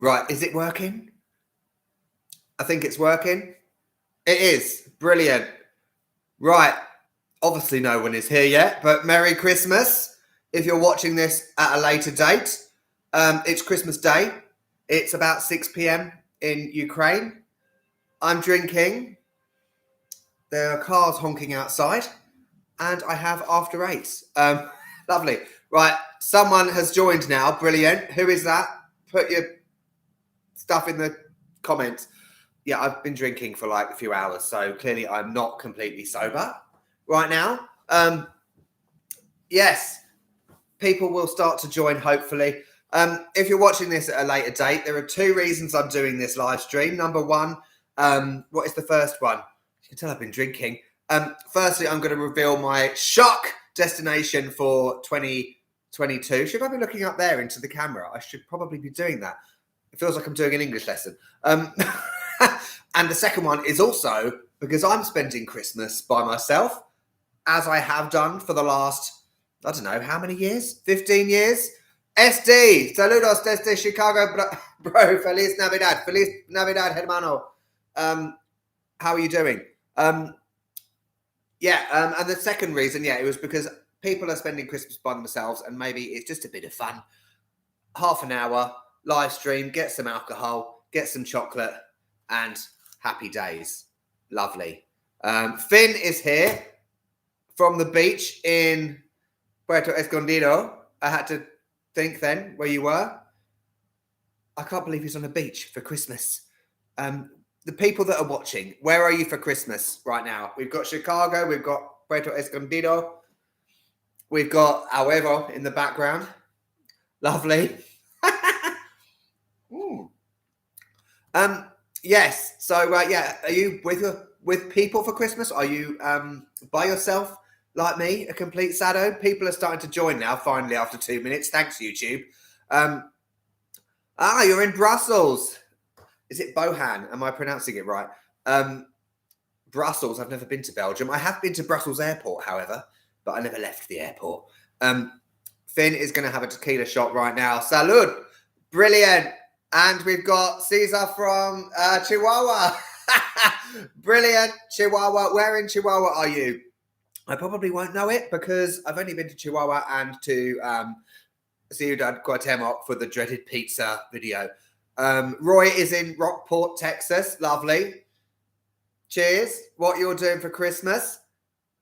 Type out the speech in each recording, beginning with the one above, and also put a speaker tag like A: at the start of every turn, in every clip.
A: Right, is it working? I think it's working. It is. Brilliant. Right. Obviously no one is here yet, but Merry Christmas. If you're watching this at a later date, it's Christmas Day. It's about 6 p.m. in Ukraine. I'm drinking. There are cars honking outside. And I have after eights. Lovely. Right, someone has joined now. Brilliant. Who is that? Put your stuff in the comments. Yeah, I've been drinking for like a few hours, so clearly I'm not completely sober right now. Yes, people will start to join, hopefully. If you're watching this at a later date, there are two reasons I'm doing this live stream. Number one, what is the first one? You can tell I've been drinking. Firstly, I'm going to reveal my shock destination for 2022. Should I be looking up there into the camera? I should probably be doing that. It feels like I'm doing an English lesson. And the second one is also because I'm spending Christmas by myself, as I have done for the last, I don't know, how many years? 15 years? SD, saludos desde Chicago, bro. Feliz Navidad. Feliz Navidad, hermano. How are you doing? And the second reason, it was because people are spending Christmas by themselves and maybe it's just a bit of fun. Half an hour, live stream, get some alcohol, get some chocolate, and happy days. Lovely. Finn is here from the beach in Puerto Escondido. I had to think then where you were. I can't believe he's on a beach for Christmas. The people that are watching, where are you for Christmas right now? We've got Chicago, we've got Puerto Escondido, we've got Howell in the background. Lovely. Yes. So are you with people for Christmas? Are you by yourself like me, a complete sado? People are starting to join now. Finally, after 2 minutes. Thanks, YouTube. You're in Brussels. Is it Bohan? Am I pronouncing it right? Brussels. I've never been to Belgium. I have been to Brussels Airport, however, but I never left the airport. Finn is going to have a tequila shot right now. Salud. Brilliant. And we've got Caesar from Chihuahua. Brilliant. Chihuahua. Where in Chihuahua are you? I probably won't know it because I've only been to Chihuahua and to Ciudad Cuauhtemoc for the dreaded pizza video. Roy is in Rockport, Texas. Lovely. Cheers. What you're doing for Christmas?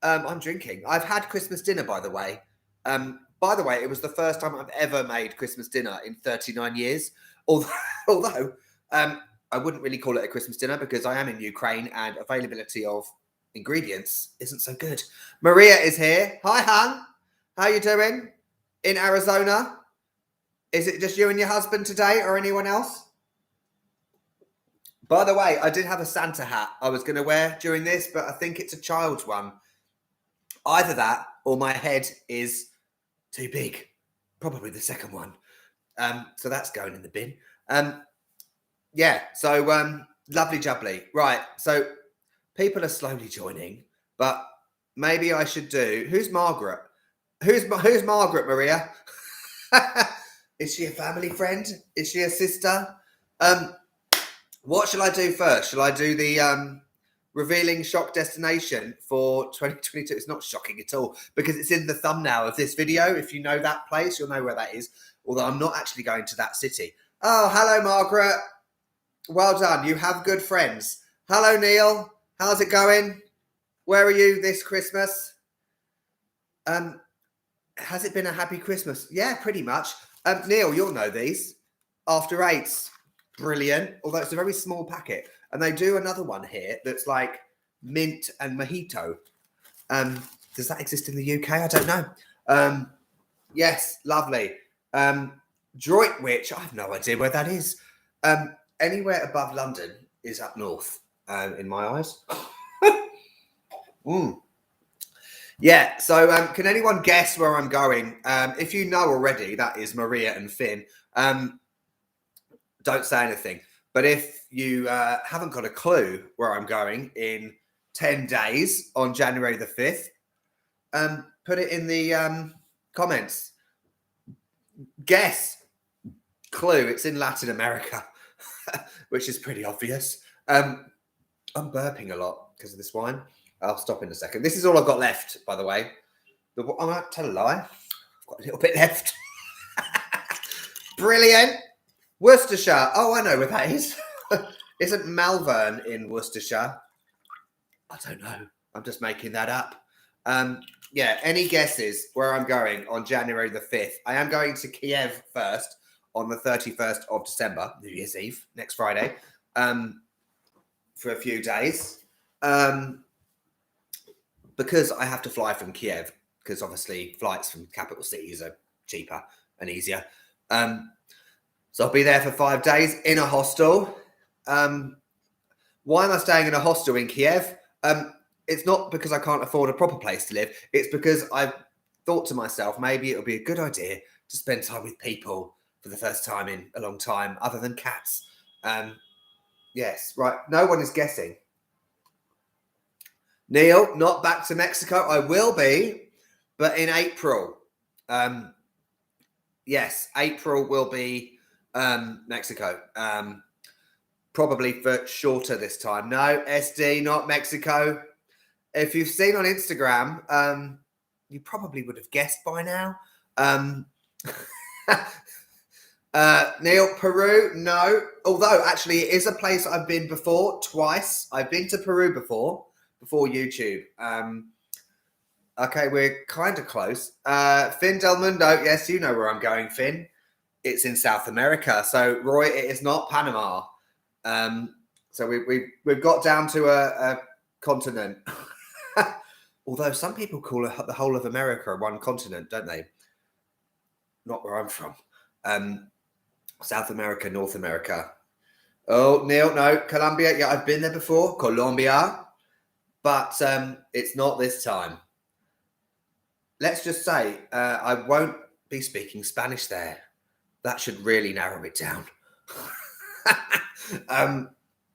A: I'm drinking. I've had Christmas dinner, by the way. It was the first time I've ever made Christmas dinner in 39 years. Although I wouldn't really call it a Christmas dinner because I am in Ukraine and availability of ingredients isn't so good. Maria is here. Hi, hon. How you doing? In Arizona? Is it just you and your husband today or anyone else? By the way, I did have a Santa hat I was going to wear during this, but I think it's a child's one. Either that or my head is too big. Probably the second one. So that's going in the bin. Lovely jubbly. Right, so people are slowly joining, but maybe I should do... Who's Margaret? Who's Margaret, Maria? Is she a family friend? Is she a sister? What shall I do first? Shall I do the revealing shock destination for 2022? It's not shocking at all because it's in the thumbnail of this video. If you know that place, you'll know where that is. Although I'm not actually going to that city. Oh, hello, Margaret. Well done. You have good friends. Hello, Neil. How's it going? Where are you this Christmas? Has it been a happy Christmas? Yeah, pretty much. Neil, you'll know these. After Eights. Brilliant. Although it's a very small packet. And they do another one here that's like mint and mojito. Does that exist in the UK? I don't know. Yes, lovely. Droitwich, I have no idea where that is. Anywhere above London is up north, in my eyes. Yeah, so can anyone guess where I'm going? If you know already, that is Maria and Finn. Don't say anything. But if you haven't got a clue where I'm going in 10 days on January the 5th, put it in the comments. Guess. clue, it's in Latin America, which is pretty obvious. I'm burping a lot because of this wine. I'll stop in a second. This is all I've got left, by the way. I might tell a lie. I've got a little bit left. Brilliant. Worcestershire. Oh, I know where that is. Isn't Malvern in Worcestershire? I don't know. I'm just making that up. Yeah, any guesses where I'm going on January the 5th? I am going to Kiev first on the 31st of December, New Year's Eve, next Friday, for a few days. Because I have to fly from Kiev, because obviously flights from capital cities are cheaper and easier. So I'll be there for 5 days in a hostel. Why am I staying in a hostel in Kiev? It's not because I can't afford a proper place to live. It's because I've thought to myself, maybe it'll be a good idea to spend time with people for the first time in a long time, other than cats. Yes, right. No one is guessing. Neil, not back to Mexico. I will be, but in April. Yes, April will be Mexico. Probably for shorter this time. No, SD, not Mexico. If you've seen on Instagram, you probably would have guessed by now. Neil, Peru, no. Although, actually, it is a place I've been before, twice. I've been to Peru before YouTube. Okay, we're kind of close. Finn Del Mundo, yes, you know where I'm going, Finn. It's in South America. So, Roy, it is not Panama. So we've got down to a continent. Although some people call the whole of America one continent, don't they? Not where I'm from. South America, North America. Oh, Neil, no. Colombia, yeah, I've been there before. Colombia. But it's not this time. Let's just say I won't be speaking Spanish there. That should really narrow it down.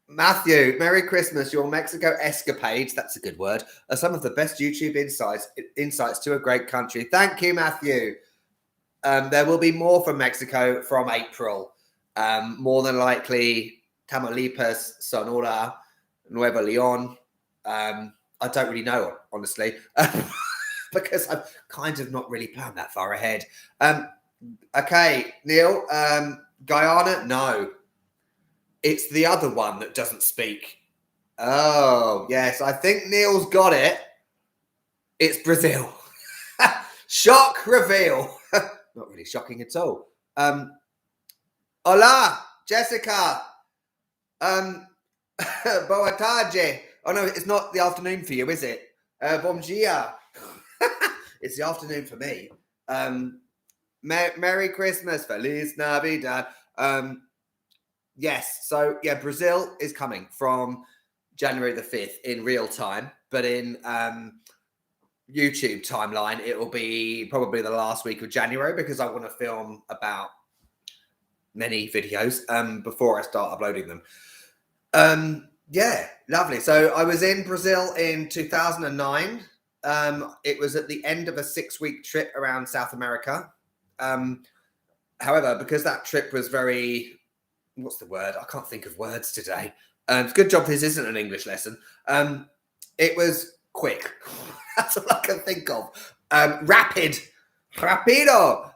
A: Matthew, Merry Christmas. Your Mexico escapades, that's a good word, are some of the best YouTube insights to a great country. Thank you, Matthew. There will be more from Mexico from April. More than likely, Tamaulipas, Sonora, Nuevo Leon. I don't really know, honestly, because I've kind of not really planned that far ahead. Okay, Neil, Guyana, no. It's the other one that doesn't speak. Oh, yes. I think Neil's got it. It's Brazil. Shock reveal. Not really shocking at all. Hola, Jessica. Boa tarde. Oh, no, it's not the afternoon for you, is it? Bom dia. It's the afternoon for me. Merry Christmas. Feliz Navidad. Yes, so yeah, Brazil is coming from January the 5th in real time, but in YouTube timeline, it will be probably the last week of January because I want to film about many videos before I start uploading them. Yeah, lovely. So I was in Brazil in 2009. It was at the end of a 6-week trip around South America. However, because that trip was very... What's the word? I can't think of words today. Good job this isn't an English lesson. It was quick. That's all I can think of. Rapid. Rapido.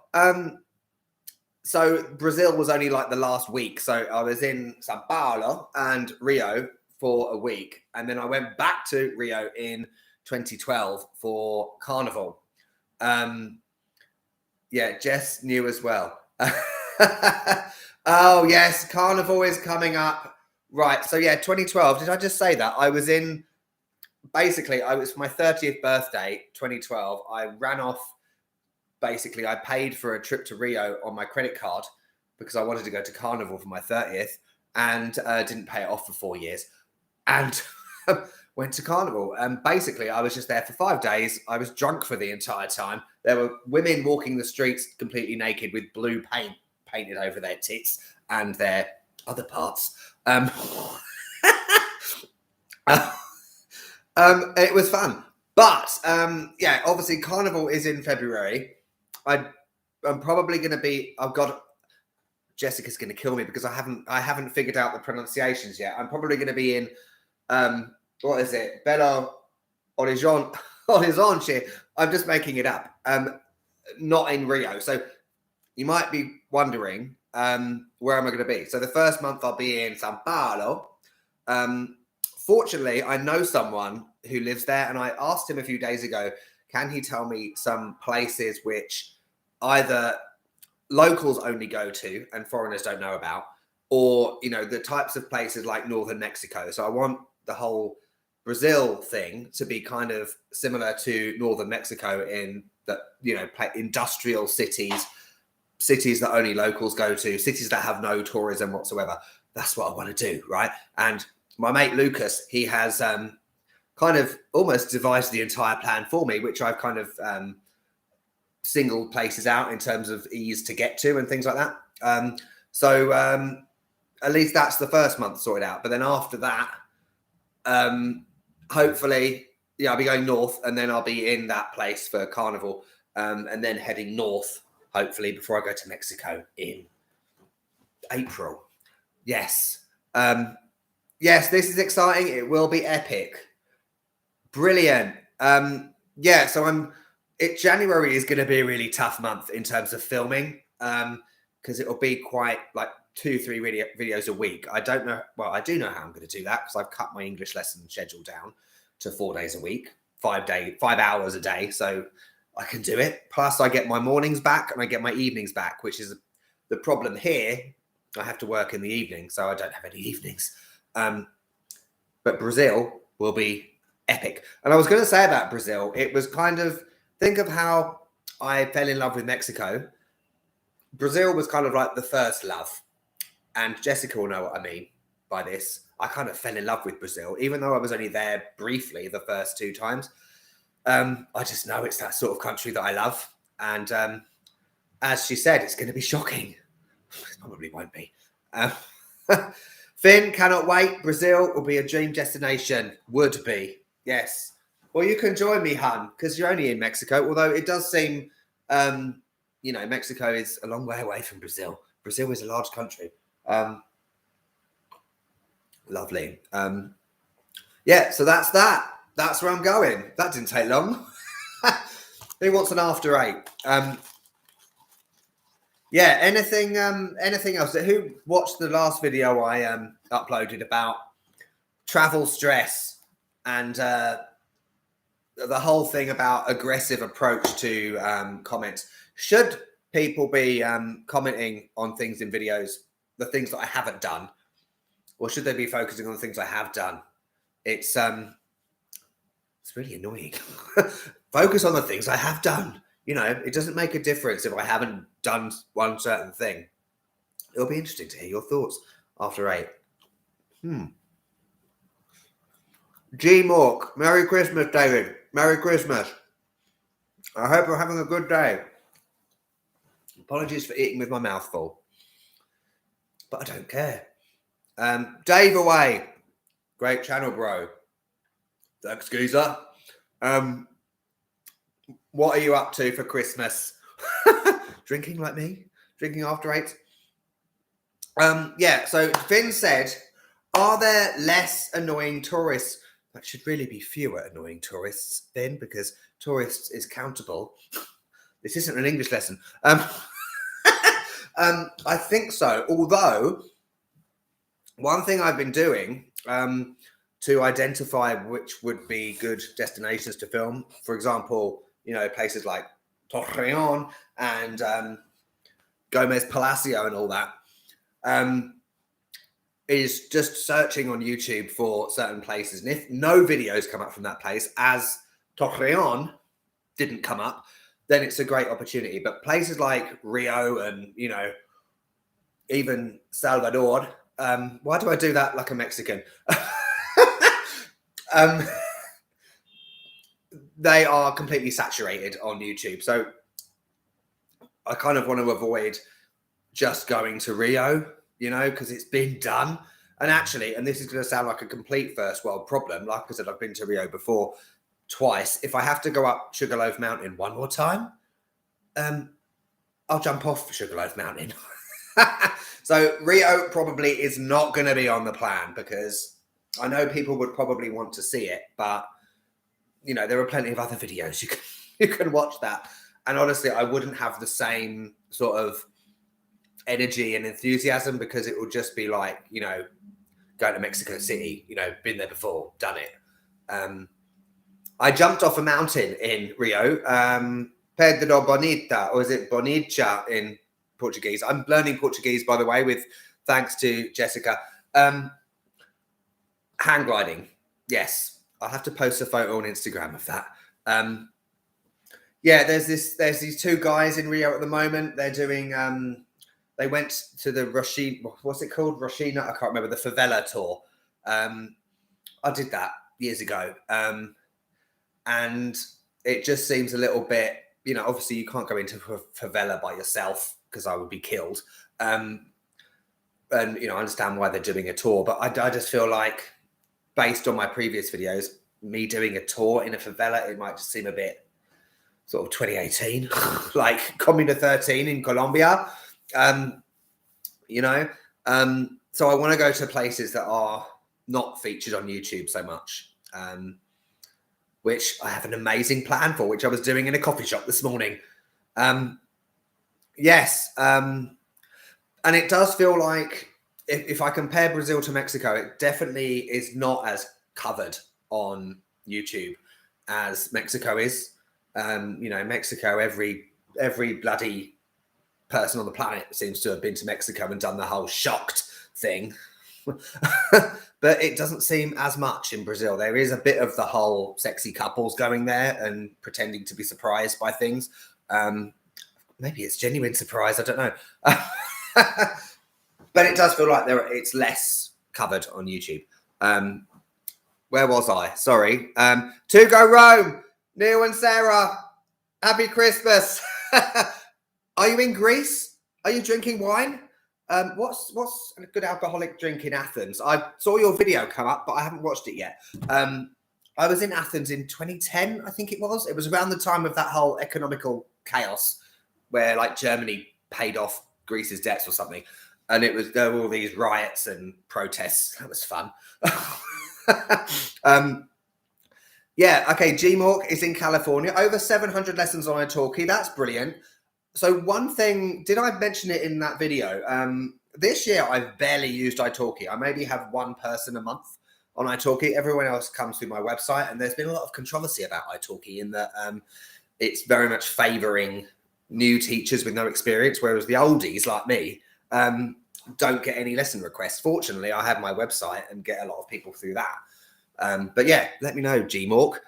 A: So Brazil was only like the last week. So I was in Sao Paulo and Rio for a week. And then I went back to Rio in 2012 for Carnival. Yeah, Jess knew as well. Oh, yes, Carnival is coming up. Right, so yeah, 2012. Did I just say that? I was in, basically, I was for my 30th birthday, 2012. I ran off, basically, I paid for a trip to Rio on my credit card because I wanted to go to Carnival for my 30th and didn't pay it off for 4 years and went to Carnival. And basically, I was just there for 5 days. I was drunk for the entire time. There were women walking the streets completely naked with blue paint painted over their tits and their other parts. It was fun. But, yeah, obviously Carnival is in February. I'm probably going to be... I've got Jessica's going to kill me because I haven't figured out the pronunciations yet. I'm probably going to be in what is it? Belo Horizonte. I'm just making it up. Not in Rio. So you might be wondering where am I going to be? So the first month I'll be in Sao Paulo. Fortunately, I know someone who lives there, and I asked him a few days ago, can he tell me some places which either locals only go to and foreigners don't know about, or, you know, the types of places like northern Mexico. So I want the whole Brazil thing to be kind of similar to northern Mexico in that, you know, industrial cities that only locals go to, cities that have no tourism whatsoever. That's what I want to do, right? And my mate Lucas, he has kind of almost devised the entire plan for me, which I've kind of singled places out in terms of ease to get to and things like that. So at least that's the first month sorted out. But then after that, hopefully, I'll be going north, and then I'll be in that place for Carnival, and then heading north, hopefully, before I go to Mexico in April. Yes. Yes, this is exciting. It will be epic. Brilliant. So January is going to be a really tough month in terms of filming, because it'll be quite like 2-3 videos a week. I don't know. Well, I do know how I'm going to do that because I've cut my English lesson schedule down to 4 days a week, 5 hours a day. So I can do it. Plus I get my mornings back and I get my evenings back, which is the problem here. I have to work in the evening, so I don't have any evenings. But Brazil will be epic. And I was going to say about Brazil, it was kind of, think of how I fell in love with Mexico. Brazil was kind of like the first love. And Jessica will know what I mean by this. I kind of fell in love with Brazil, even though I was only there briefly the first 2 times. I just know it's that sort of country that I love. And as she said, it's going to be shocking. It probably won't be. Finn, cannot wait. Brazil will be a dream destination. Would be. Yes. Well, you can join me, hun, because you're only in Mexico. Although it does seem, Mexico is a long way away from Brazil. Brazil is a large country. Lovely. So that's that. That's where I'm going. That didn't take long. Who wants an after 8? Anything else? Who watched the last video I uploaded about travel stress and the whole thing about aggressive approach to comments? Should people be commenting on things in videos, the things that I haven't done, or should they be focusing on the things I have done? It's really annoying. Focus on the things I have done. You know, it doesn't make a difference if I haven't done one certain thing. It'll be interesting to hear your thoughts after 8. G Mork, Merry Christmas, David. Merry Christmas. I hope you're having a good day. Apologies for eating with my mouth full, but I don't care. Dave Away, great channel, bro. Thanks, geezer. What are you up to for Christmas? Drinking like me? Drinking after 8? So Finn said, are there less annoying tourists? That should really be fewer annoying tourists, Finn, because tourists is countable. This isn't an English lesson. I think so. Although, one thing I've been doing to identify which would be good destinations to film, for example, places like Torreon and Gomez Palacio and all that, is just searching on YouTube for certain places. And if no videos come up from that place, as Torreon didn't come up, then it's a great opportunity. But places like Rio and, even Salvador, why do I do that like a Mexican? They are completely saturated on YouTube. So I kind of want to avoid just going to Rio, because it's been done. And actually, and this is going to sound like a complete first world problem. Like I said, I've been to Rio before twice. If I have to go up Sugarloaf Mountain one more time, I'll jump off Sugarloaf Mountain. So Rio probably is not going to be on the plan because I know people would probably want to see it, but you know, there are plenty of other videos you can watch that. And honestly, I wouldn't have the same sort of energy and enthusiasm because it would just be like, you know, going to Mexico City, you know, been there before, done it. I jumped off a mountain in Rio, Pedro Bonita, or is it Bonita in Portuguese? I'm learning Portuguese, by the way, with thanks to Jessica. Hang gliding, yes. I'll have to post a photo on Instagram of that. Yeah, there's these two guys in Rio at the moment. They're doing. They went to the what's it called? Roshina? I can't remember, the favela tour. I did that years ago. And it just seems a little bit, you know, obviously you can't go into a favela by yourself because I would be killed. And, you know, I understand why they're doing a tour, but I just feel like based on my previous videos, me doing a tour in a favela, it might just seem a bit sort of 2018, like Comuna 13 in Colombia, you know. So I want to go to places that are not featured on YouTube so much, which I have an amazing plan for, which I was doing in a coffee shop this morning. Yes. And it does feel like if I compare Brazil to Mexico, it definitely is not as covered on YouTube as Mexico is. You know, Mexico, every bloody person on the planet seems to have been to Mexico and done the whole shocked thing. But it doesn't seem as much in Brazil. There is a bit of the whole sexy couples going there and pretending to be surprised by things. Maybe it's genuine surprise. I don't know. But it does feel like it's less covered on YouTube. Where was I? Sorry. To go Rome. Neil and Sarah. Happy Christmas. Are you in Greece? Are you drinking wine? What's a good alcoholic drink in Athens? I saw your video come up, but I haven't watched it yet. I was in Athens in 2010, I think it was. It was around the time of that whole economical chaos where like Germany paid off Greece's debts or something. And there were all these riots and protests. That was fun. Yeah, okay, Gmork is in California. Over 700 lessons on italki. That's brilliant. So one thing, did I mention it in that video? This year, I've barely used italki. I maybe have one person a month on italki. Everyone else comes through my website. And there's been a lot of controversy about italki in that it's very much favouring new teachers with no experience, whereas the oldies like me don't get any lesson requests. Fortunately, I have my website and get a lot of people through that. But yeah, let me know, Gmork.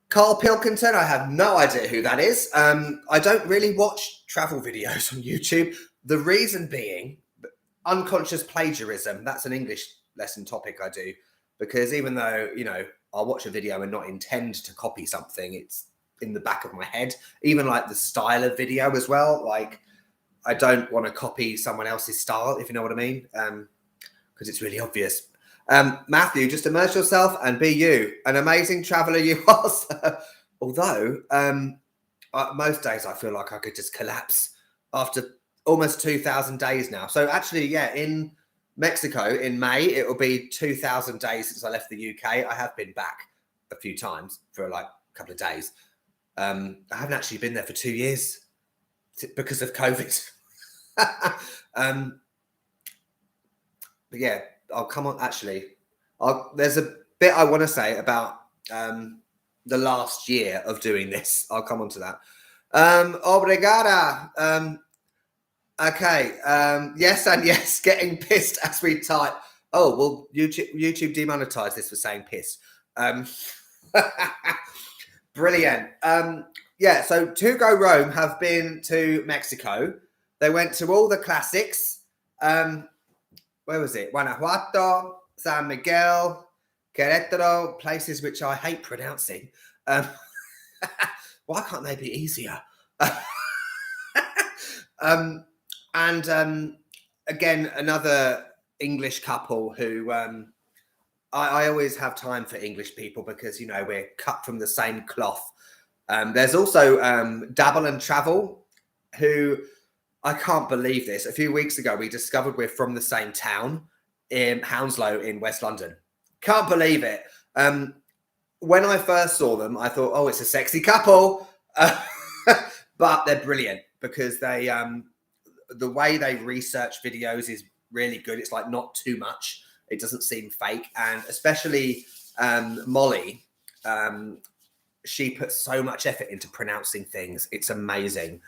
A: Carl Pilkington, I have no idea who that is. I don't really watch travel videos on YouTube. The reason being unconscious plagiarism. That's an English lesson topic I do, because even though, you know, I'll watch a video and not intend to copy something, it's in the back of my head. Even like the style of video as well. Like I don't want to copy someone else's style, if you know what I mean, because it's really obvious. Matthew, just immerse yourself and be you. An amazing traveller you are. Although most days I feel like I could just collapse after almost 2,000 days now. So actually, yeah, in Mexico in May, it will be 2,000 days since I left the UK. I have been back a few times for like a couple of days. I haven't actually been there for 2 years because of COVID. But yeah, I'll come on. Actually, there's a bit I want to say about the last year of doing this. I'll come on to that. Obrigada. Okay. Yes and yes. Getting pissed as we type. Oh well, YouTube demonetized this for saying pissed. Brilliant. Yeah. So To Go Rome have been to Mexico. They went to all the classics. Where was it? Guanajuato, San Miguel, Querétaro, places which I hate pronouncing. Why can't they be easier? And again, another English couple who I always have time for English people because, you know, we're cut from the same cloth. There's also Dabble and Travel, who I can't believe this. A few weeks ago, we discovered we're from the same town in Hounslow in West London. Can't believe it. When I first saw them, I thought, oh, it's a sexy couple. But they're brilliant because they, the way they research videos is really good. It's like not too much. It doesn't seem fake. And especially Molly, she puts so much effort into pronouncing things. It's amazing.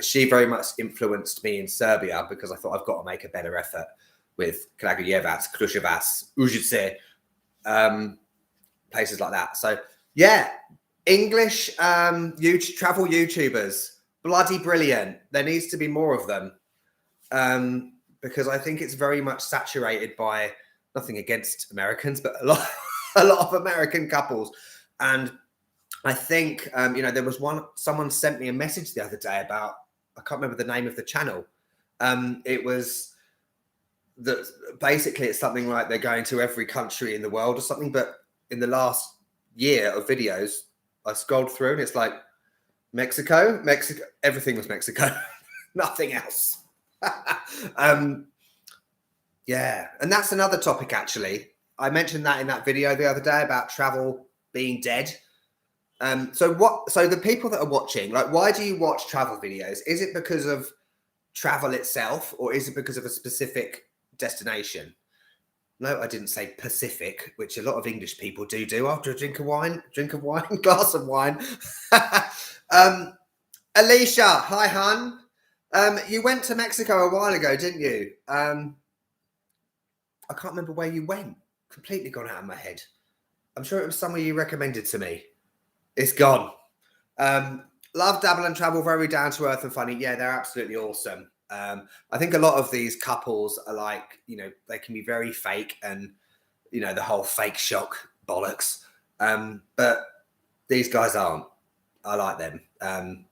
A: She very much influenced me in Serbia because I thought I've got to make a better effort with Kragujevac, Kruševac, Užice, places like that. So, yeah, English travel YouTubers, bloody brilliant. There needs to be more of them because I think it's very much saturated by, nothing against Americans, but a lot of American couples. And I think, there was someone sent me a message the other day about, I can't remember the name of the channel. It was that basically it's something like they're going to every country in the world or something. But in the last year of videos, I scrolled through and it's like Mexico, everything was Mexico, nothing else. Yeah. And that's another topic, actually. I mentioned that in that video the other day about travel being dead. So the people that are watching, like, why do you watch travel videos? Is it because of travel itself, or is it because of a specific destination? No, I didn't say Pacific, which a lot of English people do after a drink of wine, glass of wine. Alicia, hi, hun. You went to Mexico a while ago, didn't you? I can't remember where you went. Completely gone out of my head. I'm sure it was somewhere you recommended to me. It's gone. Love, dabble and travel, very down to earth and funny. Yeah, they're absolutely awesome. I think a lot of these couples are like, they can be very fake and, the whole fake shock bollocks. But these guys aren't. I like them. And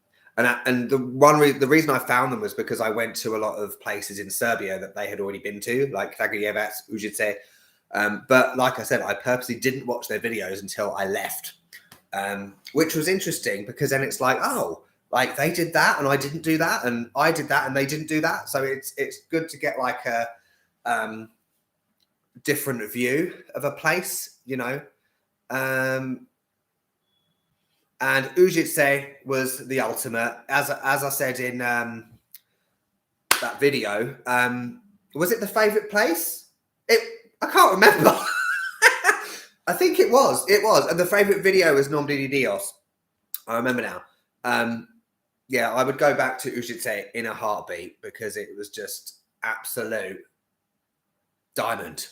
A: the reason I found them was because I went to a lot of places in Serbia that they had already been to, like Kragujevac, Užice. But like I said, I purposely didn't watch their videos until I left. Which was interesting because then it's like, oh, like they did that and I didn't do that, and I did that and they didn't do that. So it's good to get like a different view of a place, And Užice was the ultimate, as I said in that video. Was it the favorite place? I can't remember. I think it was. And the favorite video was Nom de Dios. I remember now. Yeah, I would go back to Užice in a heartbeat because it was just absolute diamond.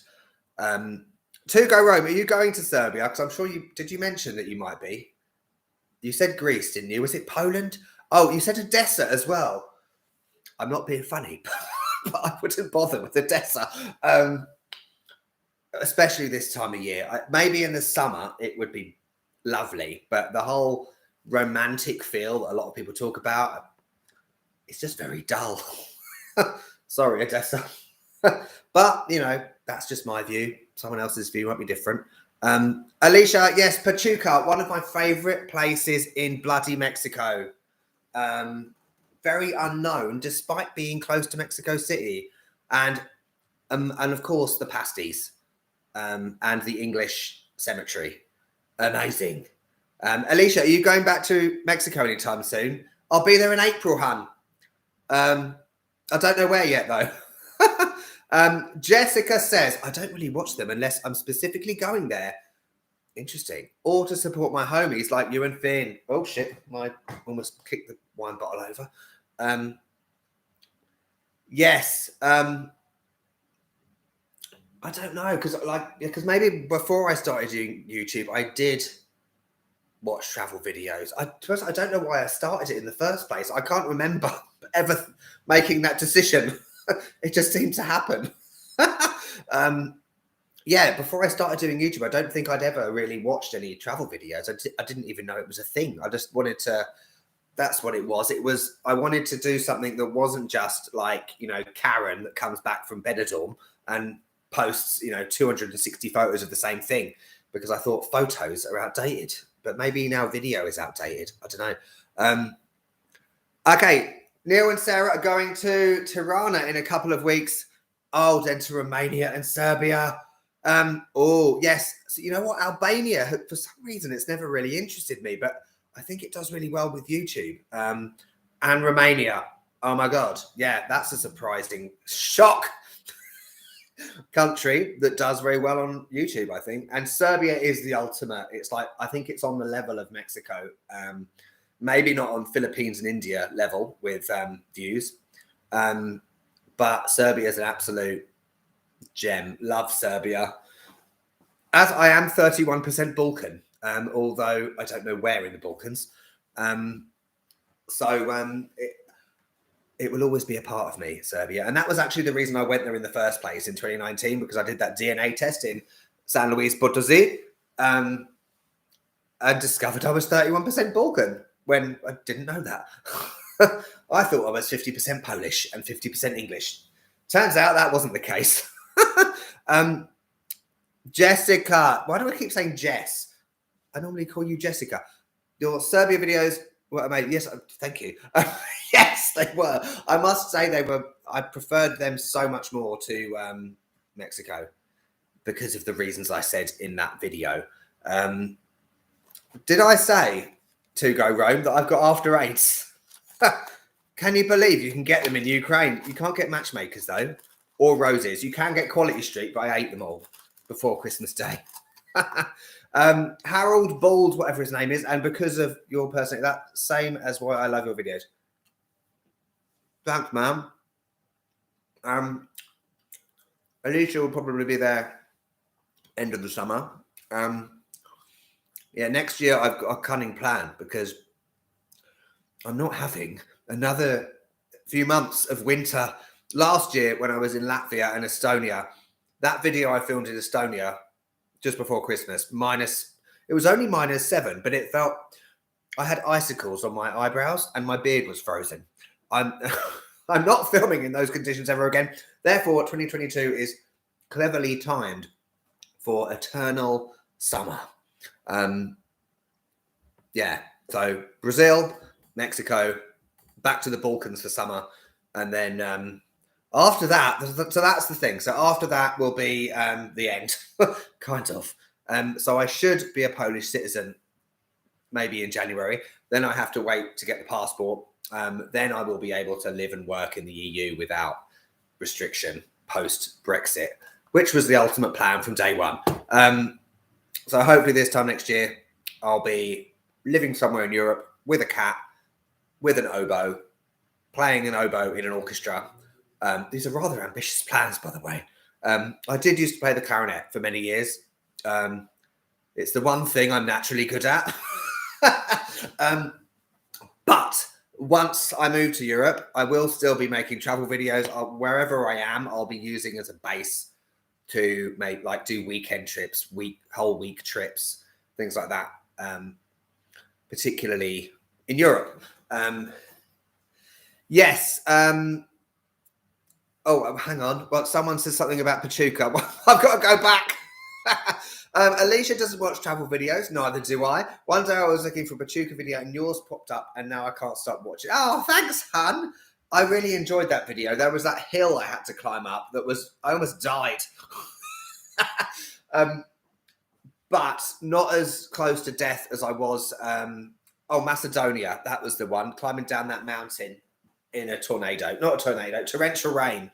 A: To go Rome, are you going to Serbia? Because I'm sure did you mention that you might be? You said Greece, didn't you? Was it Poland? Oh, you said Odessa as well. I'm not being funny, but I wouldn't bother with Odessa. Especially this time of year. Maybe in the summer it would be lovely, but the whole romantic feel that a lot of people talk about, it's just very dull. Sorry, Odessa. But, that's just my view. Someone else's view might be different. Alicia, yes, Pachuca, one of my favourite places in bloody Mexico. Very unknown, despite being close to Mexico City. And of course, the pasties. And the English cemetery. Amazing. Alicia, are you going back to Mexico anytime soon? I'll be there in April, hun. I don't know where yet, though. Jessica says, I don't really watch them unless I'm specifically going there. Interesting. Or to support my homies like you and Finn. Oh, shit. I almost kicked the wine bottle over. Yes. I don't know, because maybe before I started doing YouTube, I did watch travel videos. I don't know why I started it in the first place. I can't remember ever making that decision. It just seemed to happen. Yeah, before I started doing YouTube, I don't think I'd ever really watched any travel videos. I didn't even know it was a thing. I just wanted to. That's what it was. I wanted to do something that wasn't just like, Karen that comes back from Benidorm and posts, 260 photos of the same thing, because I thought photos are outdated, but maybe now video is outdated. I don't know. Okay, Neil and Sarah are going to Tirana in a couple of weeks. Oh, then to Romania and Serbia. Oh, yes. So you know what? Albania, for some reason, it's never really interested me, but I think it does really well with YouTube. And Romania. Oh, my God. Yeah, that's a surprising shock. Country that does very well on YouTube, I think. And Serbia is the ultimate. It's like, I think it's on the level of Mexico. Maybe not on Philippines and India level with views. But Serbia is an absolute gem. Love Serbia. As I am 31% Balkan, although I don't know where in the Balkans. It will always be a part of me, Serbia. And that was actually the reason I went there in the first place in 2019, because I did that DNA test in San Luis Potosi and discovered I was 31% Balkan when I didn't know that. I thought I was 50% Polish and 50% English. Turns out that wasn't the case. Jessica. Why do I keep saying Jess? I normally call you Jessica. Your Serbia videos were amazing. Yes, thank you. Yes, they were. I must say they were. I preferred them so much more to Mexico because of the reasons I said in that video. Did I say to go Rome that I've got after 8s? Can you believe you can get them in Ukraine? You can't get matchmakers though, or roses. You can get Quality Street, but I ate them all before Christmas Day. Harold Bald, whatever his name is, and because of your personality, that same as why I love your videos. Thanks, ma'am. Alicia will probably be there end of the summer. Yeah, next year I've got a cunning plan because I'm not having another few months of winter. Last year when I was in Latvia and Estonia, that video I filmed in Estonia just before Christmas, it was only -7, but it felt, I had icicles on my eyebrows and my beard was frozen. I'm not filming in those conditions ever again. Therefore, 2022 is cleverly timed for eternal summer. Yeah, so Brazil, Mexico, back to the Balkans for summer. And then after that, so that's the thing. So after that will be the end, kind of. So I should be a Polish citizen maybe in January. Then I have to wait to get the passport. Then I will be able to live and work in the EU without restriction post-Brexit, which was the ultimate plan from day one. So hopefully this time next year, I'll be living somewhere in Europe with a cat, with an oboe, playing an oboe in an orchestra. These are rather ambitious plans, by the way. I did used to play the clarinet for many years. It's the one thing I'm naturally good at. But once I move to Europe, I will still be making travel videos. Wherever I am, I'll be using as a base to do weekend trips, whole week trips, things like that. Particularly in Europe. Yes. Oh, hang on. Well, someone says something about Pachuca. I've got to go back. Alicia doesn't watch travel videos. Neither do I. One day I was looking for a Pachuca video and yours popped up and now I can't stop watching. Oh, thanks, hun. I really enjoyed that video. There was that hill I had to climb up I almost died. But not as close to death as I was. Macedonia. That was the one. Climbing down that mountain in a tornado. Not a tornado, torrential rain.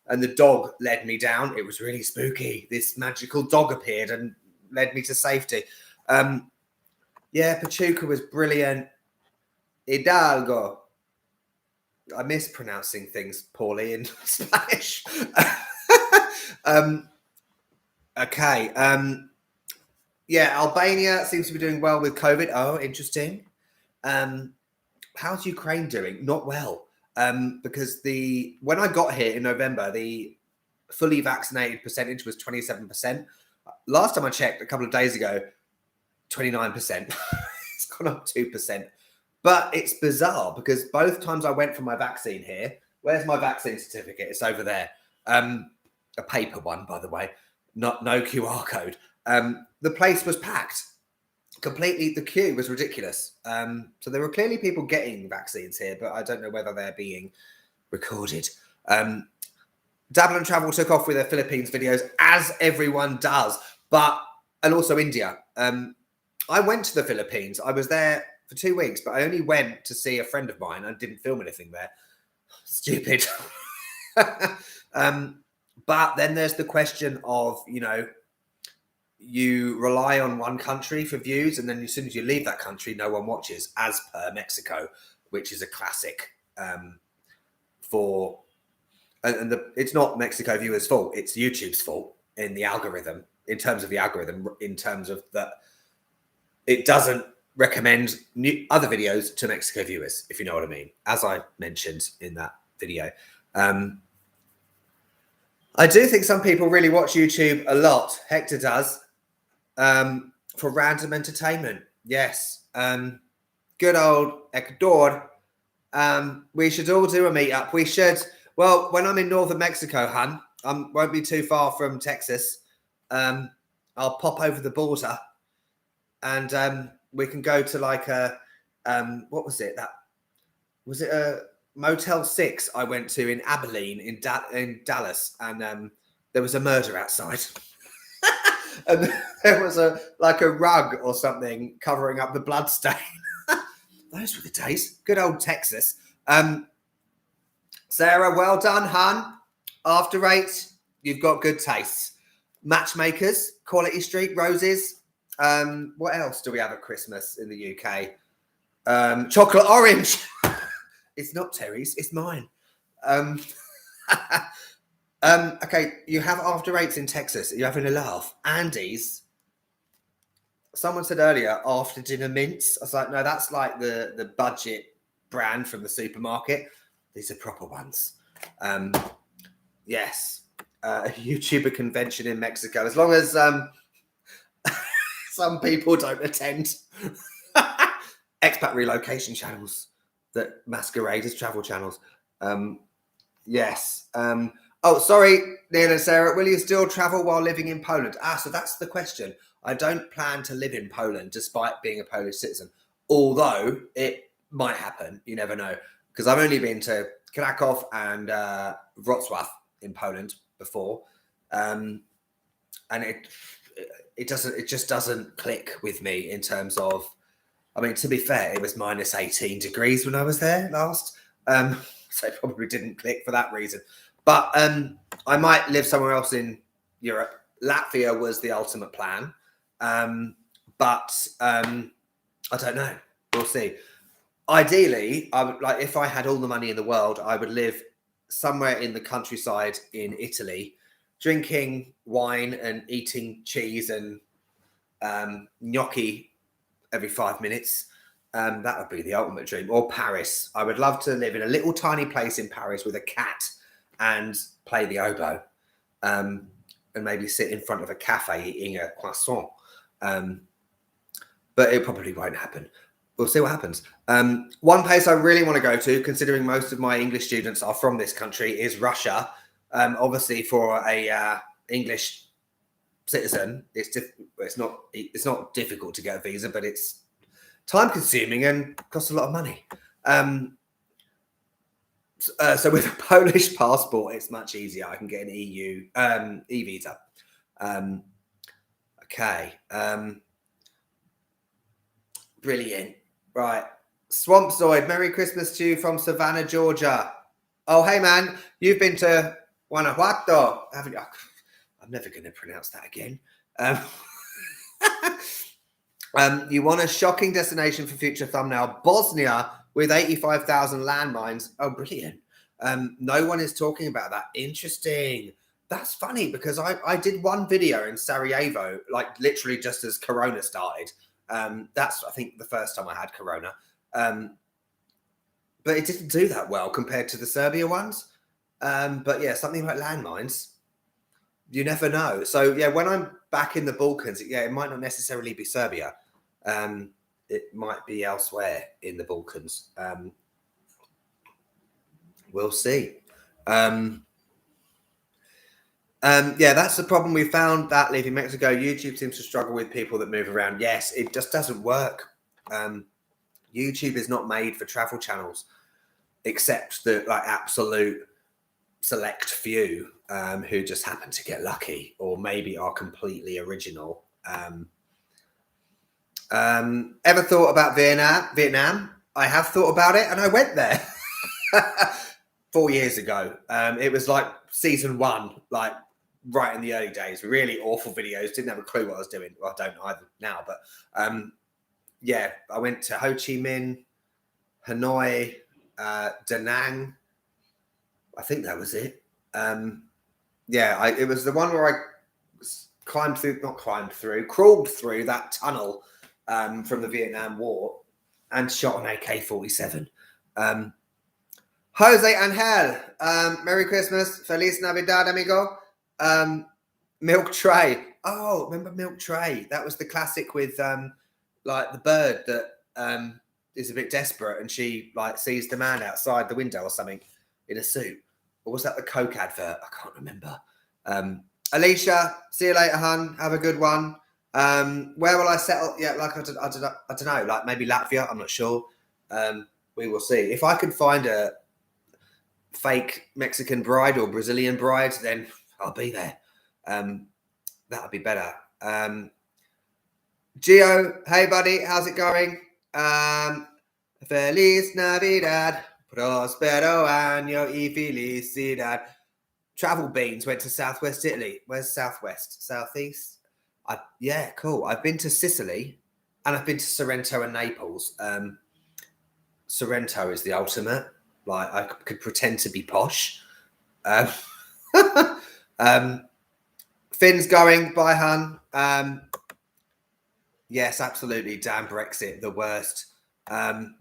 A: And the dog led me down. It was really spooky. This magical dog appeared and led me to safety. Pachuca was brilliant. Hidalgo. I miss pronouncing things poorly in Spanish. Okay. Albania seems to be doing well with COVID. Oh, interesting. How's Ukraine doing? Not well. Because when I got here in November, the fully vaccinated percentage was 27%. Last time I checked a couple of days ago, 29%. It's gone up 2%. But it's bizarre because both times I went for my vaccine here, where's my vaccine certificate? It's over there. A paper one, by the way, no QR code. The place was packed. completely, the queue was ridiculous. So there were clearly people getting vaccines here, but I don't know whether they're being recorded. Dabble and Travel took off with their Philippines videos, as everyone does, and also India. I went to the Philippines. I was there for 2 weeks, but I only went to see a friend of mine. I didn't film anything there. Stupid. But then there's the question of, you rely on one country for views, and then as soon as you leave that country, no one watches, as per Mexico, which is a classic it's not Mexico viewers' fault, it's YouTube's fault in the algorithm, in terms of that it doesn't recommend other videos to Mexico viewers, if you know what I mean, as I mentioned in that video. I do think some people really watch YouTube a lot. Hector does. For random entertainment. Yes. Good old Ecuador. We should all do a meetup. We should. Well, when I'm in northern Mexico, hun, won't be too far from Texas. I'll pop over the border, and we can go to like a what was it? Was it a Motel 6 I went to in Abilene in Dallas, and there was a murder outside. And there was a rug or something covering up the blood stain. Those were the days. Good old Texas. Sarah, well done, hun. After 8, you've got good taste. Matchmakers, Quality Street, Roses. What else do we have at Christmas in the UK? Chocolate Orange. It's not Terry's, it's mine. Okay, you have after 8s in Texas. Are you having a laugh? Andy's. Someone said earlier, after dinner mints. I was like, no, that's like the budget brand from the supermarket. These are proper ones. Yes. A YouTuber convention in Mexico. As long as some people don't attend. Expat relocation channels that masquerade as travel channels. Yes. Oh, sorry, Neil and Sarah. Will you still travel while living in Poland? So that's the question. I don't plan to live in Poland despite being a Polish citizen, although it might happen. You never know. Because I've only been to Kennaugh and Wrocław in Poland before. And it just doesn't click with me in terms of, I mean, to be fair, it was minus 18 degrees when I was there last. So it probably didn't click for that reason. But I might live somewhere else in Europe. Latvia was the ultimate plan. But I don't know. We'll see. Ideally, I would like, if I had all the money in the world, I would live somewhere in the countryside in Italy, drinking wine and eating cheese and gnocchi every 5 minutes. That would be the ultimate dream. Or Paris. I would love to live in a little tiny place in Paris with a cat and play the oboe, and maybe sit in front of a cafe eating a croissant. But it probably won't happen. We'll see what happens. One place I really want to go to, considering most of my English students are from this country, is Russia. Obviously, for a English citizen, it's not difficult to get a visa, but it's time-consuming and costs a lot of money. So with a Polish passport, it's much easier. I can get an EU e-visa. Okay. Brilliant. Right. Swamp Zoid, Merry Christmas to you from Savannah, Georgia. Oh, hey, man. You've been to Guanajuato, haven't you? I'm never going to pronounce that again. You want a shocking destination for future thumbnail. Bosnia with 85,000 landmines. Oh, brilliant. No one is talking about that. Interesting. That's funny because I did one video in Sarajevo, like literally just as Corona started. That's, I think, the first time I had Corona. But it didn't do that well compared to the Serbia ones. But yeah, something like landmines. You never know. So yeah, when I'm back in the Balkans, yeah, it might not necessarily be Serbia. It might be elsewhere in the Balkans. We'll see. Yeah, that's the problem. We found that leaving Mexico, YouTube seems to struggle with people that move around. Yes, it just doesn't work. YouTube is not made for travel channels, except the like absolute select few who just happen to get lucky or maybe are completely original. Ever thought about Vietnam? I have thought about it, and I went there 4 years ago. It was like season 1, like right in the early days. Really awful videos. Didn't have a clue what I was doing. Well, I don't either now, but yeah, I went to Ho Chi Minh, Hanoi, Da Nang. I think that was it. Yeah, it was the one where I crawled through that tunnel from the Vietnam War and shot an AK-47. Jose Angel, Merry Christmas, Feliz Navidad, amigo. Milk Tray. Oh, remember Milk Tray? That was the classic with like the bird that is a bit desperate and she like sees the man outside the window or something in a suit. Or was that the Coke advert? I can't remember. Alicia, see you later, hun. Have a good one. Where will I settle? Yeah, like I don't know. Like maybe Latvia. I'm not sure. We will see. If I could find a fake Mexican bride or Brazilian bride, then I'll be there. That'd be better. Gio, hey buddy, how's it going? Feliz Navidad, prospero año y felicidad. Travel Beans went to Southwest Italy. Where's Southwest? Southeast? Yeah, cool. I've been to Sicily and I've been to Sorrento and Naples. Sorrento is the ultimate. Like I could pretend to be posh. Finn's going. Bye, hun. Yes, absolutely. Damn Brexit, the worst. Hang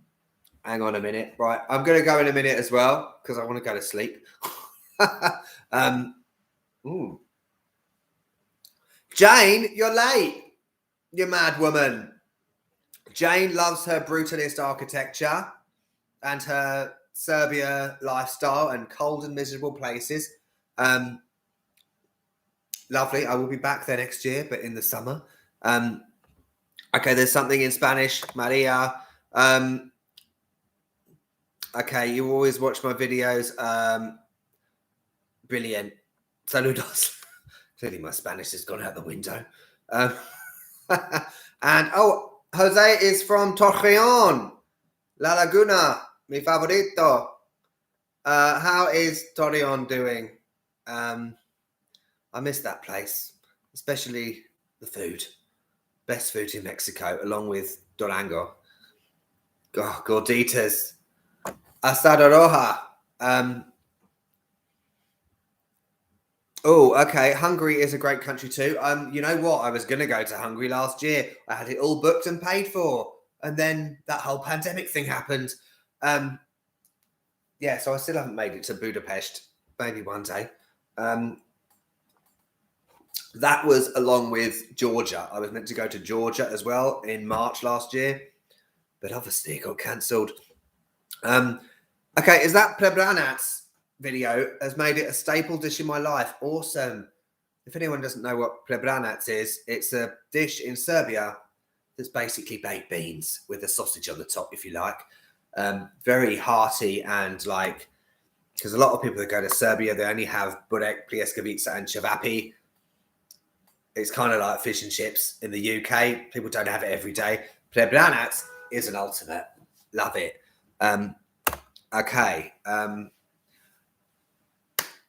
A: on a minute. Right, I'm going to go in a minute as well because I want to go to sleep. Ooh. Jane, you're late. You mad woman. Jane loves her brutalist architecture and her Serbia lifestyle and cold and miserable places. Lovely. I will be back there next year, but in the summer. Okay, there's something in Spanish. Maria. Okay, you always watch my videos. Brilliant. Saludos. Clearly my Spanish has gone out the window. And, oh, Jose is from Torreon. La Laguna, mi favorito. How is Torreon doing? I miss that place, especially the food. Best food in Mexico, along with Durango. Oh, gorditas. Asada roja. Oh, okay. Hungary is a great country too. You know what? I was going to go to Hungary last year. I had it all booked and paid for. And then that whole pandemic thing happened. Yeah, so I still haven't made it to Budapest. Maybe one day. That was along with Georgia. I was meant to go to Georgia as well in March last year. But obviously it got cancelled. Okay, is that Plebranats video has made it a staple dish in my life. Awesome. If anyone doesn't know what Plebranats is, it's a dish in Serbia that's basically baked beans with a sausage on the top, if you like. Very hearty and like, because a lot of people that go to Serbia, they only have burek, pljeskavica and cevapi. It's kind of like fish and chips in the UK. People don't have it every day. Plebranats is an ultimate. Love it. Okay.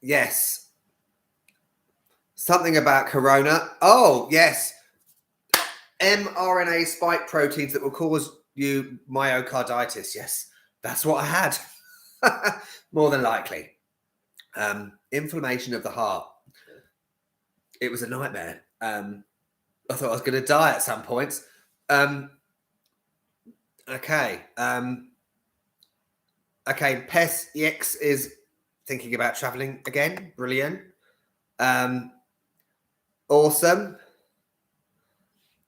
A: Yes. Something about corona. Oh, yes. mRNA spike proteins that will cause you myocarditis. Yes, that's what I had. More than likely. Inflammation of the heart. It was a nightmare. I thought I was going to die at some points. Okay. Okay, Pes Yex is thinking about traveling again. Brilliant. Awesome.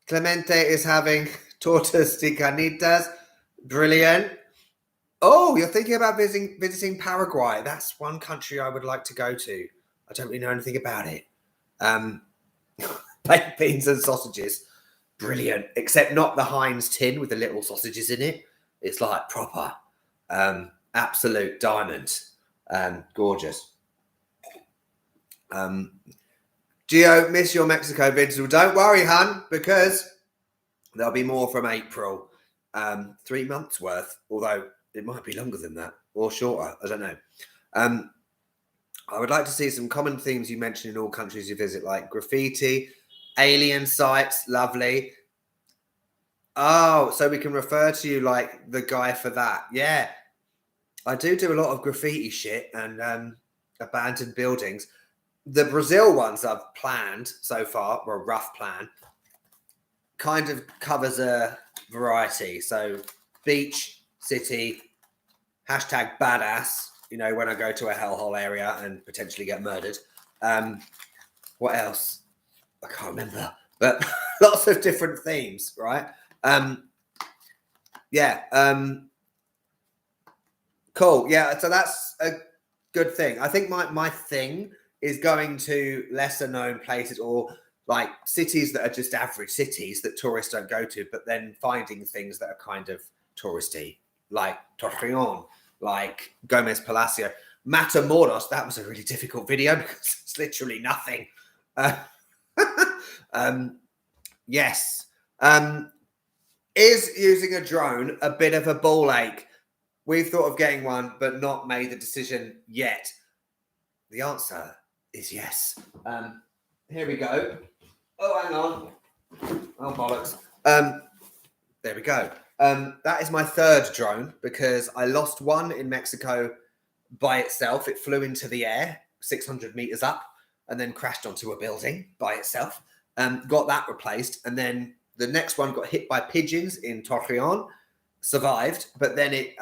A: Clemente is having tortas de carnitas. Brilliant. Oh, you're thinking about visiting Paraguay. That's one country I would like to go to. I don't really know anything about it. Baked beans and sausages. Brilliant. Except not the Heinz tin with the little sausages in it. It's like proper. Absolute diamond. Gorgeous. Gio, miss your Mexico vids. Well, don't worry, hun, because there'll be more from April. 3 months worth, although it might be longer than that or shorter. I don't know. I would like to see some common themes you mentioned in all countries you visit, like graffiti, alien sites, lovely. Oh, so we can refer to you like the guy for that. Yeah. I do a lot of graffiti shit and abandoned buildings. The Brazil ones I've planned so far, or a rough plan, kind of covers a variety. So beach, city, hashtag badass, you know, when I go to a hellhole area and potentially get murdered. What else? I can't remember, but lots of different themes, right? Cool. Yeah, so that's a good thing. I think my thing is going to lesser known places or like cities that are just average cities that tourists don't go to, but then finding things that are kind of touristy, like Torreon, like Gomez Palacio. Matamoros, that was a really difficult video because it's literally nothing. Yes. Is using a drone a bit of a ball ache? We've thought of getting one, but not made the decision yet. The answer is yes. Here we go. Oh, hang on. Oh, bollocks. There we go. That is my third drone because I lost one in Mexico by itself. It flew into the air 600 meters up and then crashed onto a building by itself. Got that replaced. And then the next one got hit by pigeons in Torreon, survived, but then it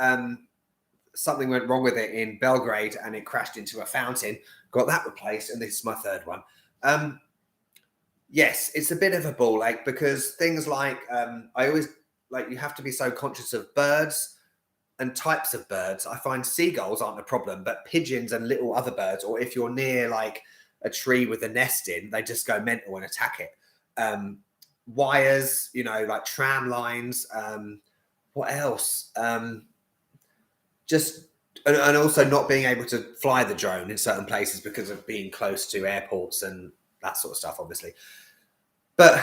A: something went wrong with it in Belgrade and it crashed into a fountain. Got that replaced, and this is my third one. Yes, it's a bit of a ball ache because things like I always like you have to be so conscious of birds and types of birds. I find seagulls aren't a problem, but pigeons and little other birds, or if you're near like a tree with a nest in, they just go mental and attack it. Wires, you know, like tram lines. What else? Just and also not being able to fly the drone in certain places because of being close to airports and that sort of stuff, obviously. But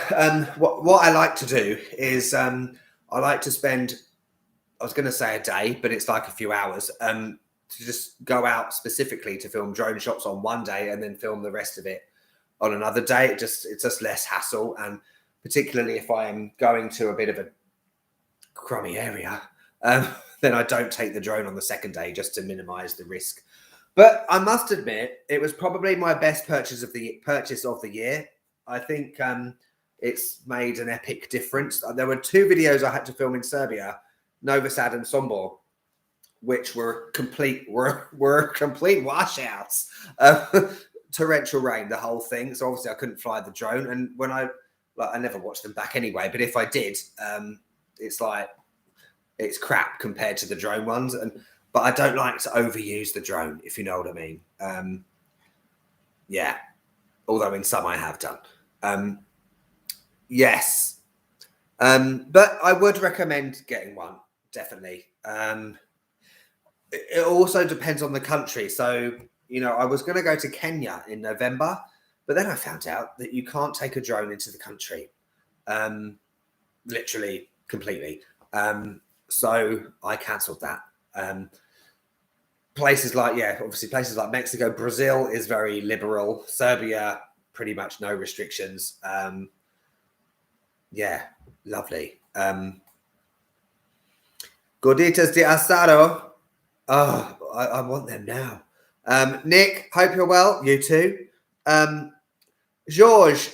A: what I like to do is I like to spend, I was going to say a day, but it's like a few hours, to just go out specifically to film drone shots on one day and then film the rest of it on another day. It's just less hassle. And particularly if I am going to a bit of a crummy area, then I don't take the drone on the second day just to minimize the risk. But I must admit, it was probably my best purchase of the year. I think it's made an epic difference. There were 2 videos I had to film in Serbia, Novi Sad and Sombor, which were complete washouts. Torrential rain, the whole thing. So obviously I couldn't fly the drone. And when I never watched them back anyway, but if I did, it's like it's crap compared to the drone ones. But I don't like to overuse the drone, if you know what I mean. Yeah. Although in some I have done. Yes. But I would recommend getting one, definitely. It also depends on the country. So, you know, I was going to go to Kenya in November, but then I found out that you can't take a drone into the country. Literally, completely. So I cancelled that. Places like Mexico, Brazil is very liberal. Serbia, pretty much no restrictions. Yeah, lovely. Gorditas de asado. Oh, I want them now. Nick, hope you're well. You too. George,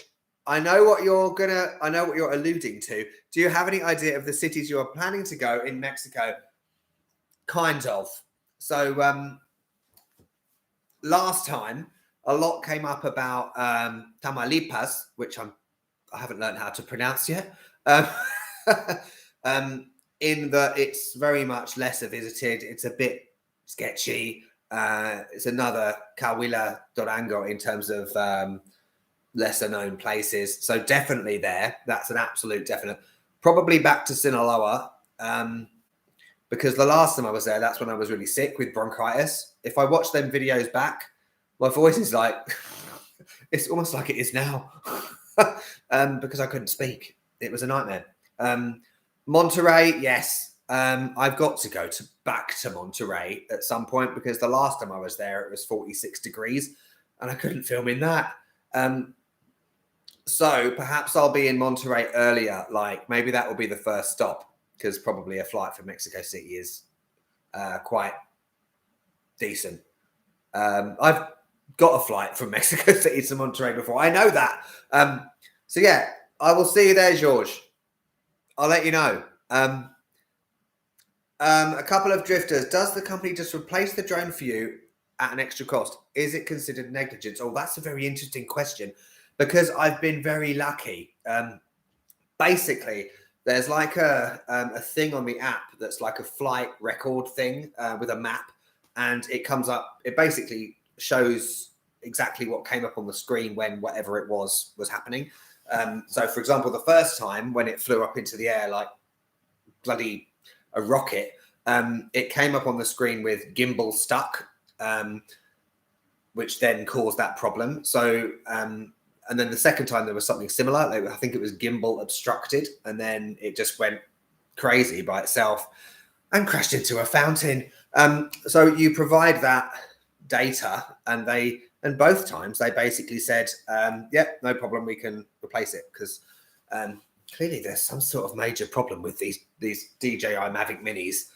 A: I know what you're alluding to. Do you have any idea of the cities you are planning to go in Mexico? Kind of. So last time a lot came up about Tamaulipas, which I haven't learned how to pronounce yet. In that it's very much lesser visited. It's a bit sketchy. It's another Coahuila Durango in terms of lesser known places. So definitely there. That's an absolute definite. Probably back to Sinaloa, because the last time I was there, that's when I was really sick with bronchitis. If I watch them videos back, my voice is like, it's almost like it is now, because I couldn't speak. It was a nightmare. Monterey, yes. I've got to go back to Monterey at some point, because the last time I was there, it was 46 degrees and I couldn't film in that. So perhaps I'll be in Monterey earlier. Like maybe that will be the first stop, because probably a flight from Mexico City is quite decent. I've got a flight from Mexico City to Monterey before. I know that. So yeah, I will see you there, George. I'll let you know. A couple of drifters. Does the company just replace the drone for you at an extra cost? Is it considered negligence? Oh, that's a very interesting question, because I've been very lucky. Basically, there's like a thing on the app that's like a flight record thing with a map, and it comes up. It basically shows exactly what came up on the screen when whatever it was happening. So, for example, the first time when it flew up into the air like bloody a rocket, it came up on the screen with gimbal stuck, which then caused that problem. So, and then the second time there was something similar. I think it was gimbal obstructed, and then it just went crazy by itself and crashed into a fountain. So you provide that data, and both times they basically said, yeah, no problem, we can replace it, because clearly there's some sort of major problem with these DJI Mavic Minis.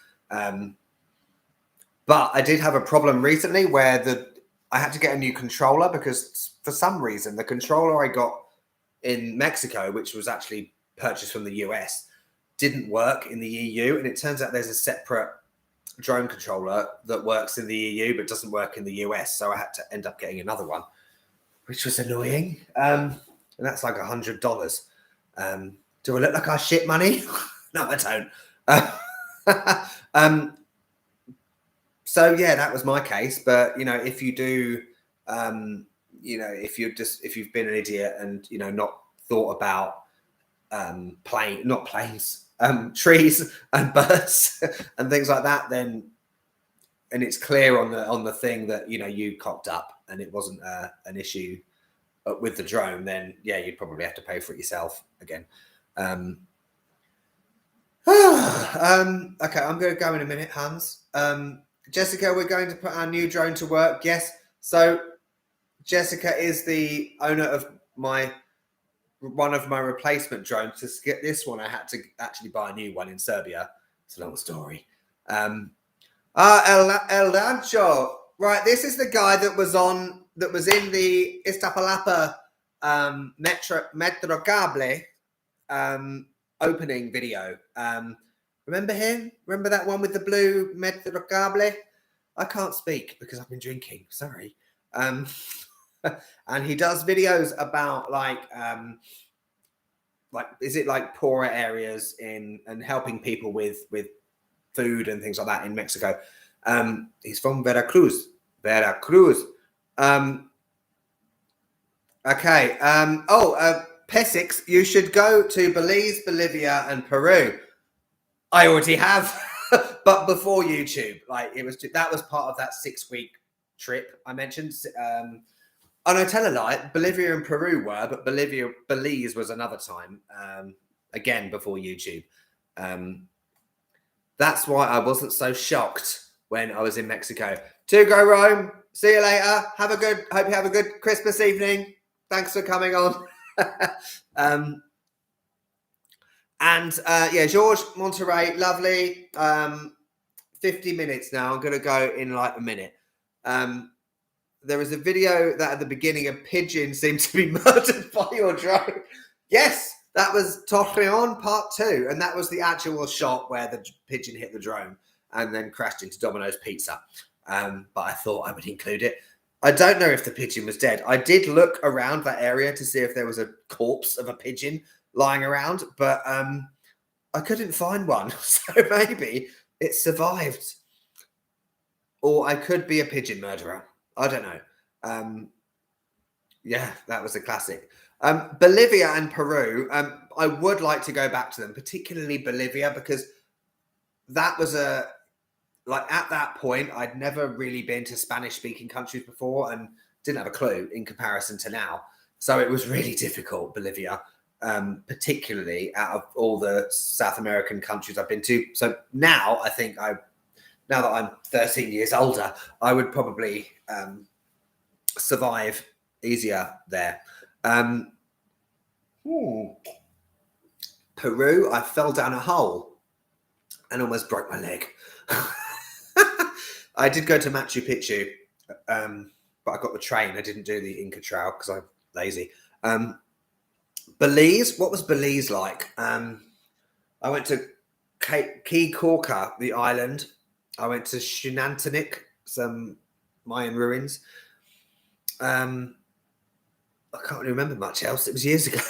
A: But I did have a problem recently where I had to get a new controller, because for some reason the controller I got in Mexico, which was actually purchased from the US, didn't work in the EU. And it turns out there's a separate drone controller that works in the EU but doesn't work in the US. So I had to end up getting another one, which was annoying. And that's like $100. Do I look like I shit money? No, I don't. So yeah, that was my case. But if you do, if you've been an idiot and not thought about trees and birds and things like that, then and it's clear on the thing that you cocked up and it wasn't an issue with the drone, then yeah, you'd probably have to pay for it yourself again. Okay, I'm going to go in a minute, Hans. Jessica, we're going to put our new drone to work. Yes. So Jessica is the owner of one of my replacement drones. To get this one, I had to actually buy a new one in Serbia. It's a long story. El Rancho. Right, this is the guy that was in the Iztapalapa Metro Cable opening video. Remember him? Remember that one with the blue Metro Cable? I can't speak because I've been drinking. Sorry. And he does videos about like is it like poorer areas and helping people with food and things like that in Mexico. He's from Veracruz. Okay. Pesix, you should go to Belize, Bolivia, and Peru. I already have, but before YouTube, that was part of that 6-week trip I mentioned. No, tell a lie. Bolivia and Peru were, but Belize was another time. Again, before YouTube. That's why I wasn't so shocked when I was in Mexico. To go Rome. See you later. Hope you have a good Christmas evening. Thanks for coming on. George, Monterey, lovely. 50 minutes now. I'm going to go in like a minute. There was a video that at the beginning a pigeon seemed to be murdered by your drone. Yes, that was Torreon Part 2. And that was the actual shot where the pigeon hit the drone and then crashed into Domino's Pizza. But I thought I would include it. I don't know if the pigeon was dead. I did look around that area to see if there was a corpse of a pigeon lying around, but I couldn't find one. So maybe it survived. Or I could be a pigeon murderer. I don't know. Yeah, that was a classic. Bolivia and Peru, I would like to go back to them, particularly Bolivia, because that was at that point, I'd never really been to Spanish-speaking countries before and didn't have a clue in comparison to now. So it was really difficult, Bolivia, particularly out of all the South American countries I've been to. So now I think now that I'm 13 years older, I would probably survive easier there. Peru, I fell down a hole and almost broke my leg. I did go to Machu Picchu, but I got the train. I didn't do the Inca Trail because I'm lazy. Belize, what was Belize like? I went to Key Corca, the island. I went to Xunantunich, some Mayan ruins. I can't really remember much else. It was years ago.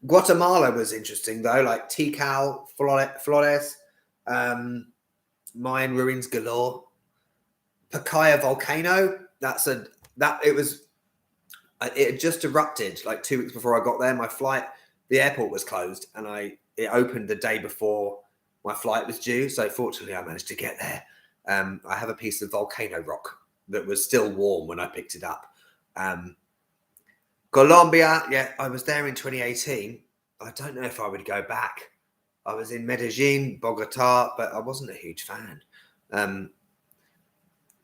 A: Guatemala was interesting though, like Tikal, Flores, Mayan ruins galore. Pacaya volcano. It had just erupted like 2 weeks before I got there. My flight, the airport was closed, and it opened the day before my flight was due. So fortunately, I managed to get there. I have a piece of volcano rock that was still warm when I picked it up. Colombia, yeah, I was there in 2018. I don't know if I would go back. I was in Medellin, Bogota, but I wasn't a huge fan.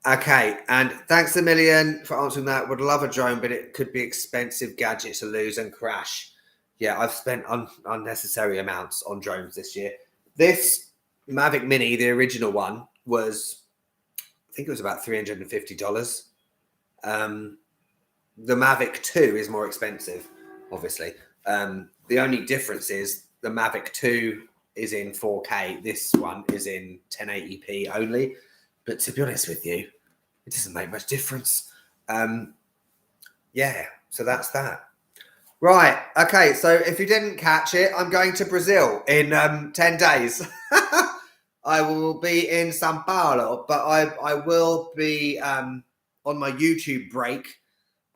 A: Okay, and thanks a million for answering that. Would love a drone, but it could be expensive gadget to lose and crash. Yeah, I've spent unnecessary amounts on drones this year. This Mavic Mini, the original one, I think it was about $350. The Mavic 2 is more expensive, obviously. The only difference is the Mavic 2 is in 4K. This one is in 1080p only. But to be honest with you, it doesn't make much difference. Yeah, so that's that. Right, okay, so if you didn't catch it, I'm going to Brazil in 10 days. I will be in Sao Paulo, but I will be on my YouTube break.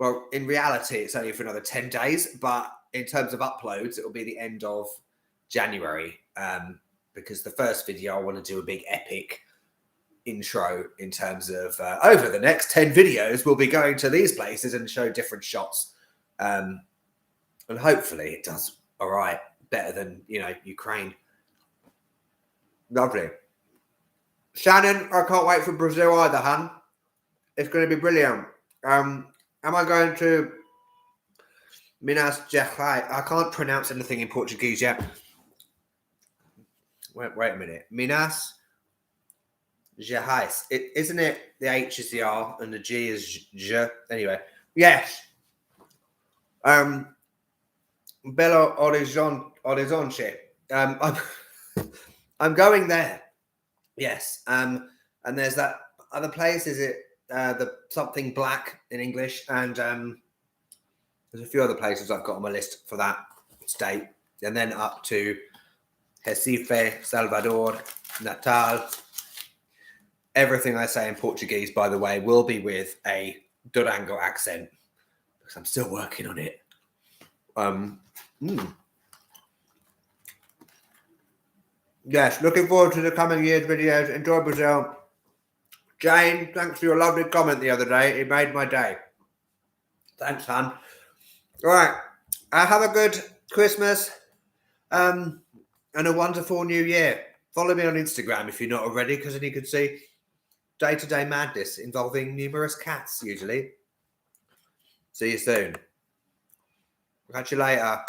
A: Well, in reality, it's only for another 10 days, but in terms of uploads, it will be the end of January, because the first video, I want to do a big epic intro in terms of over the next 10 videos, we'll be going to these places and show different shots. And hopefully it does all right, better than, Ukraine. Lovely. Shannon, I can't wait for Brazil either, hun. It's going to be brilliant. Am I going to Minas Gerais? I can't pronounce anything in Portuguese yet. Wait a minute. Minas Gerais. Isn't it the H is the R and the G is J? Anyway, yes. Belo Horizonte. I'm going there. Yes. And there's that other place. Is it the something black in English? And there's a few other places I've got on my list for that state. And then up to Recife, Salvador, Natal. Everything I say in Portuguese, by the way, will be with a Durango accent because I'm still working on it. Yes, looking forward to the coming year's videos. Enjoy Brazil. Jane, thanks for your lovely comment the other day. It made my day. Thanks, hon. All right. Have a good Christmas and a wonderful new year. Follow me on Instagram if you're not already, because then you can see day-to-day madness involving numerous cats, usually. See you soon. Catch you later.